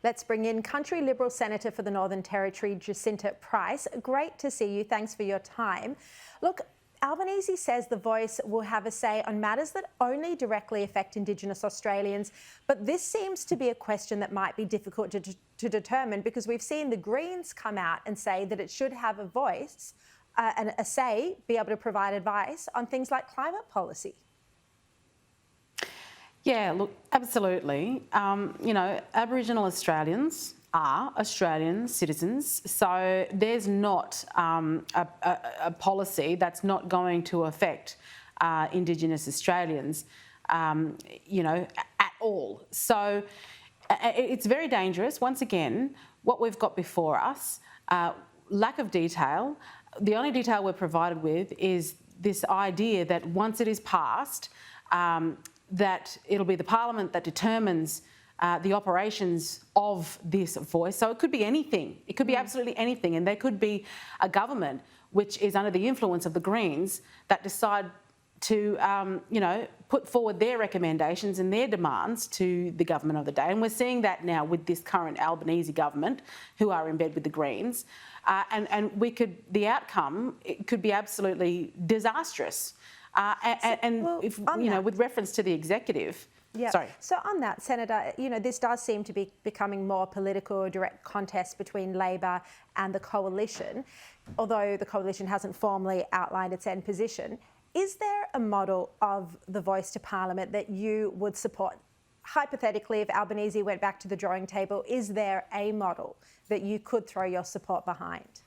Let's bring in Country Liberal Senator for the Northern Territory, Jacinta Price. Great to see you. Thanks for your time. Look, Albanese says the Voice will have a say on matters that only directly affect Indigenous Australians, but this seems to be a question that might be difficult to determine, because we've seen the Greens come out and say that it should have a voice and a say, be able to provide advice on things like climate policy. Yeah, look, absolutely. Aboriginal Australians are Australian citizens, so there's not a policy that's not going to affect Indigenous Australians, at all. So it's very dangerous. Once again, what we've got before us, lack of detail. The only detail we're provided with is this idea that once it is passed, that it'll be the Parliament that determines the operations of this voice. So it could be anything. It could be absolutely anything. And there could be a government which is under the influence of the Greens that decide to, put forward their recommendations and their demands to the government of the day. And we're seeing that now with this current Albanese government, who are in bed with the Greens. And the outcome, it could be absolutely disastrous. With reference to the executive. Yeah. Sorry. So on that, Senator, this does seem to be becoming more political, direct contest between Labor and the coalition, although the coalition hasn't formally outlined its end position. Is there a model of the Voice to Parliament that you would support? Hypothetically, if Albanese went back to the drawing table, is there a model that you could throw your support behind?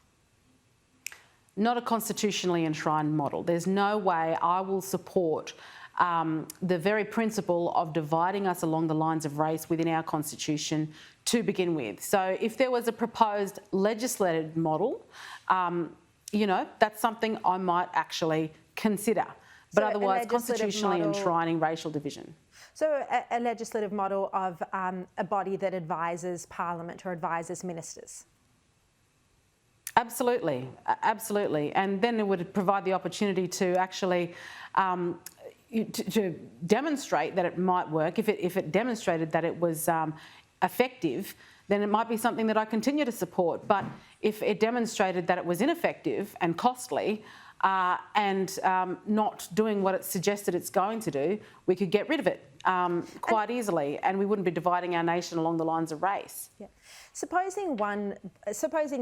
Not a constitutionally enshrined model. There's no way I will support the very principle of dividing us along the lines of race within our constitution to begin with. So if there was a proposed legislated model, that's something I might actually consider. But otherwise, constitutionally enshrining racial division. So a legislative model of a body that advises Parliament or advises ministers? Absolutely, absolutely. And then it would provide the opportunity to actually to demonstrate that it might work. If it demonstrated that it was effective, then it might be something that I continue to support. But if it demonstrated that it was ineffective and costly and not doing what it suggested it's going to do, we could get rid of it quite easily, and we wouldn't be dividing our nation along the lines of race. Yeah. Supposing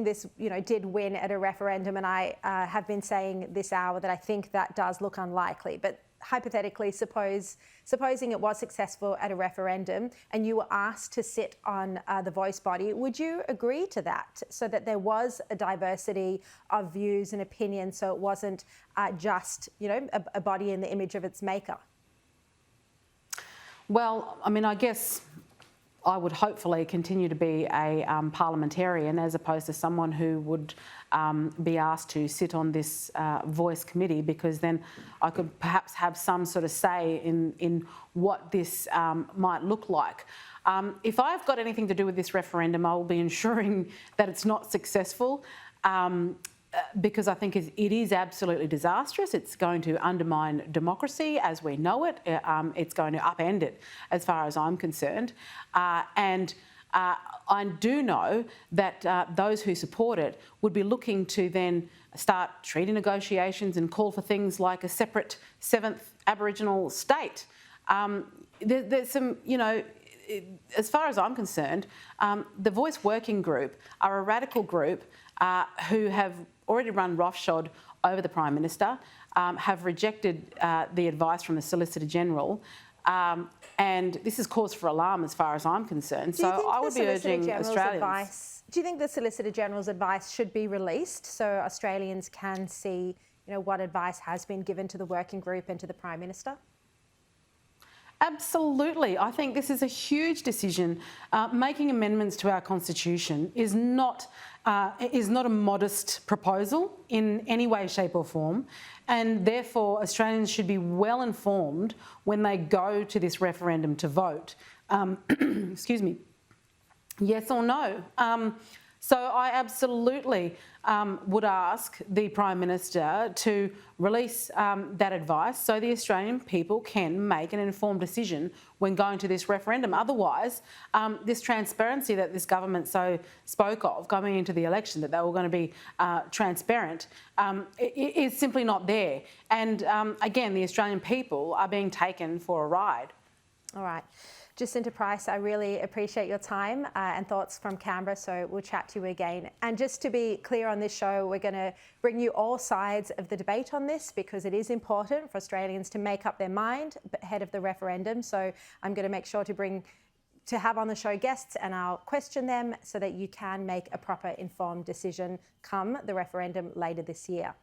this, did win at a referendum, and I have been saying this hour that I think that does look unlikely, but hypothetically, supposing it was successful at a referendum and you were asked to sit on the Voice body, would you agree to that, so that there was a diversity of views and opinions, so it wasn't just, a body in the image of its maker? Well, I guess I would hopefully continue to be a parliamentarian, as opposed to someone who would be asked to sit on this Voice committee, because then I could perhaps have some sort of say in what this might look like. If I've got anything to do with this referendum, I will be ensuring that it's not successful. Because I think it is absolutely disastrous. It's going to undermine democracy as we know it. It's going to upend it, as far as I'm concerned. And I do know that those who support it would be looking to then start treaty negotiations and call for things like a separate 7th Aboriginal state. There's some, as far as I'm concerned, the Voice Working Group are a radical group who have already run roughshod over the Prime Minister, have rejected the advice from the Solicitor General, and this is cause for alarm as far as I'm concerned. So I would be urging Australians. Do you think the Solicitor General's advice should be released so Australians can see, what advice has been given to the working group and to the Prime Minister? Absolutely. I think this is a huge decision. Making amendments to our constitution is not a modest proposal in any way, shape or form, and therefore Australians should be well informed when they go to this referendum to vote. Excuse me. Yes or no. So I absolutely would ask the Prime Minister to release that advice so the Australian people can make an informed decision when going to this referendum. Otherwise, this transparency that this government so spoke of going into the election, that they were going to be transparent, is simply not there. And again, the Australian people are being taken for a ride. All right. Jacinta Price, I really appreciate your time and thoughts from Canberra, so we'll chat to you again. And just to be clear on this show, we're going to bring you all sides of the debate on this because it is important for Australians to make up their mind ahead of the referendum. So I'm going to make sure to have on the show guests and I'll question them so that you can make a proper informed decision come the referendum later this year.